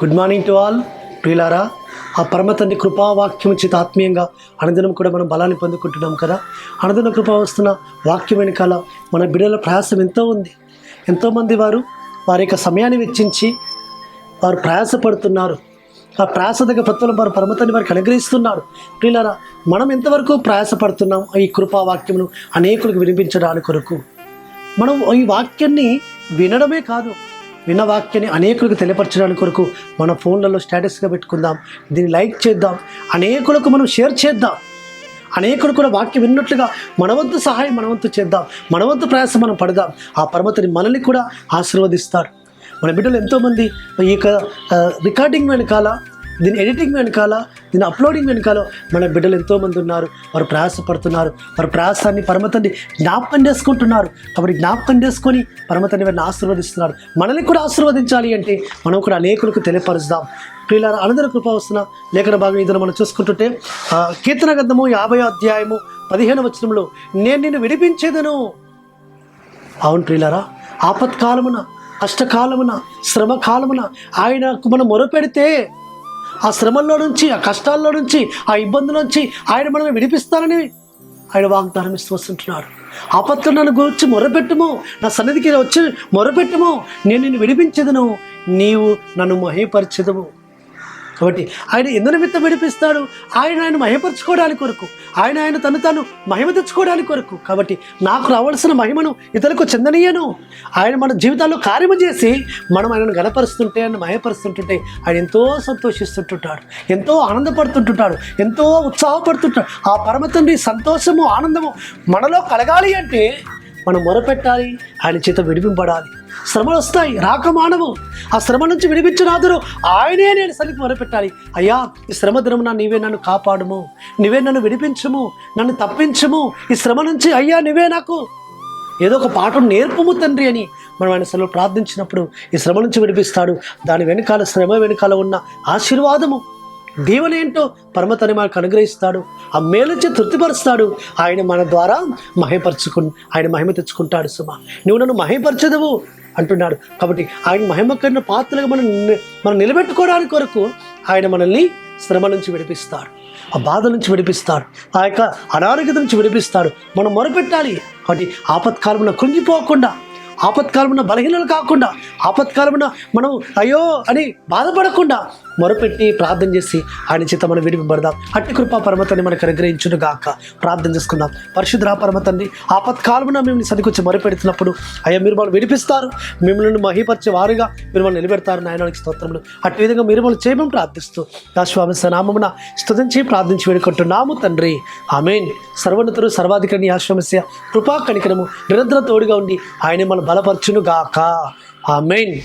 Good morning to all ప్రియులారా. ఆ పరమ తండ్రి కృపావాక్యం చేత ఆత్మీయంగా అనుదినం కూడా మనం బలాన్ని పొందుకుంటున్నాం కదా. అనుదిన కృపా వస్తున్న వాక్యం వెనకాల మన బిడ్డల ప్రయాసం ఎంతో ఉంది. ఎంతోమంది వారి యొక్క సమయాన్ని వెచ్చించి వారు ప్రయాసపడుతున్నారు. ఆ ప్రయాస దగ్గర ప్రతిఫలం వారు పరమ తండ్రి వారికి అనుగ్రహిస్తున్నారు. ప్రియులారా, మనం ఎంతవరకు ప్రయాసపడుతున్నాం ఈ కృపావాక్యమును అనేకులకు వినిపించడానికి కొరకు? మనం ఈ వాక్యాన్ని వినడమే కాదు, విన్న వాక్యాన్ని అనేకులకు తెలియపరచడానికి కొరకు మన ఫోన్లలో స్టేటస్గా పెట్టుకుందాం, దీన్ని లైక్ చేద్దాం, అనేకులకు మనం షేర్ చేద్దాం. అనేకులు కూడా వాక్యం విన్నట్లుగా మనవంతు సహాయం మనవంతు చేద్దాం, మనవంతు ప్రయాసం మనం పడదాం. ఆ పరమతని మనల్ని కూడా ఆశీర్వదిస్తాడు. మన బిడ్డలు ఎంతోమంది ఈ యొక్క రికార్డింగ్ వెనకాల, దీని ఎడిటింగ్ వెనకాల, దీని అప్లోడింగ్ వెనకాల మన బిడ్డలు ఎంతోమంది ఉన్నారు. వారు ప్రయాసపడుతున్నారు. వారి ప్రయాసాన్ని పరమతండ్రి జ్ఞాపకం చేసుకుంటున్నారు. కాబట్టి జ్ఞాపకం చేసుకొని పరమతండ్రి వారిని ఆశీర్వదిస్తున్నారు. మనల్ని కూడా ఆశీర్వదించాలి అంటే మనం కూడా అనేకులకు తెలియపరుస్తాం. ప్రియులారా, అనుదిన కృప వస్తున్న లేఖన భాగం ఇద్దరు మనం చూసుకుంటుంటే కీర్తన గ్రంథము 50వ అధ్యాయము 15వ వచనంలో నేను నిన్ను విడిపించేదను. అవును ప్రియులారా, ఆపత్కాలమున, కష్టకాలమున, శ్రమకాలమున ఆయనకు మనం మొరపెడితే ఆ శ్రమల్లో నుంచి, ఆ కష్టాల్లో నుంచి, ఆ ఇబ్బందుల నుంచి ఆయన మనం విడిపిస్తానని ఆయన వాగ్దానం ఇస్తూ వస్తుంటున్నాడు. ఆపత్తులో నన్ను గురించి మొరపెట్టుము, నా సన్నిధికి వచ్చి మొరపెట్టుము, నేను నిన్ను విడిపించదును, నీవు నన్ను మహిమపరచెదవు. కాబట్టి ఆయన ఎందు నిమిత్తం విడిపిస్తాడు? ఆయన మహిమపరచుకోవడానికి కొరకు, ఆయన తను తాను మహిమ తెచ్చుకోవడానికి కొరకు. కాబట్టి నాకు రావాల్సిన మహిమను ఇతరులకు చెందనీయను. ఆయన మన జీవితాల్లో కార్యము చేసి మనం ఆయనను గణపరుస్తుంటే, ఆయన మహిమపరుస్తుంటుంటే ఆయన ఎంతో సంతోషిస్తుంటుంటాడు, ఎంతో ఆనందపడుతుంటుంటాడు, ఎంతో ఉత్సాహపడుతుంటాడు. ఆ పరమ తండ్రి సంతోషము, ఆనందము మనలో కలగాలి అంటే మనం మొరపెట్టాలి, ఆయన చేత విడిపింపడాలి. శ్రమలు వస్తాయి, రాక మానవు. ఆ శ్రమ నుంచి విడిపించినాదురు ఆయనే. నేను సరికి మొరపెట్టాలి, అయ్యా ఈ శ్రమ దినమున నీవే నన్ను కాపాడుము, నీవే నన్ను విడిపించుము, నన్ను తప్పించుము ఈ శ్రమ నుంచి. అయ్యా నీవే నాకు ఏదో ఒక పాఠం నేర్పుము తండ్రి అని మనం ఆయన అసలు ప్రార్థించినప్పుడు ఈ శ్రమ నుంచి విడిపిస్తాడు. దాని వెనకాల, శ్రమ వెనకాల ఉన్న ఆశీర్వాదము, దీవెన ఏంటో పరమతని మనకు అనుగ్రహిస్తాడు. ఆ మేలుచి తృప్తిపరుస్తాడు. ఆయన మన ద్వారా ఆయన మహిమ తెచ్చుకుంటాడు. సుమా, నువ్వు నన్ను మహిమపరచదవు అంటున్నాడు. కాబట్టి ఆయన మహిమ కన్నా పాత్రలుగా మనం నిలబెట్టుకోవడానికి కొరకు ఆయన మనల్ని శ్రమ నుంచి విడిపిస్తాడు, ఆ బాధ నుంచి విడిపిస్తాడు, ఆ యొక్క అనారోగ్యత నుంచి విడిపిస్తాడు. మనం మొరపెట్టాలి. కాబట్టి ఆపత్కాలమున కృంగిపోకుండా, ఆపత్కాలమున బలహీనలు కాకుండా, ఆపత్కాలమున మనం అయ్యో అని బాధపడకుండా మొరపెట్టి ప్రార్థన చేసి ఆయన చేత మనం విడిపబడదాం. అట్టి కృపా పరమతని మనకు అనుగ్రహించును గాక. ప్రార్థన చేసుకుందాం. పరిశుద్ధ పరమతండ్రి, ఆపత్కాలమున మేము సరికొచ్చి మొరపెడుతున్నప్పుడు అయ్యా మీరు మనం విడిపిస్తారు, మిమ్మల్ని మహిపరిచే వారుగా మీరు మనం నిలబెడతారు. నాయనానికి స్తోత్రములు. అట్టి విధంగా మీరు మనం చేయమని ప్రార్థిస్తూ దాశ్వామిస్త నామమున స్తుతించి ప్రార్థించి వేడుకుంటున్నాము తండ్రి. ఆమేన్. సర్వోన్నతుడు సర్వాధికారిని ఆశ్రమస్య కృపా కనికరము నిరంతరం తోడుగా ఉండి ఆయన మనం బలపరచును గాక. ఆమేన్.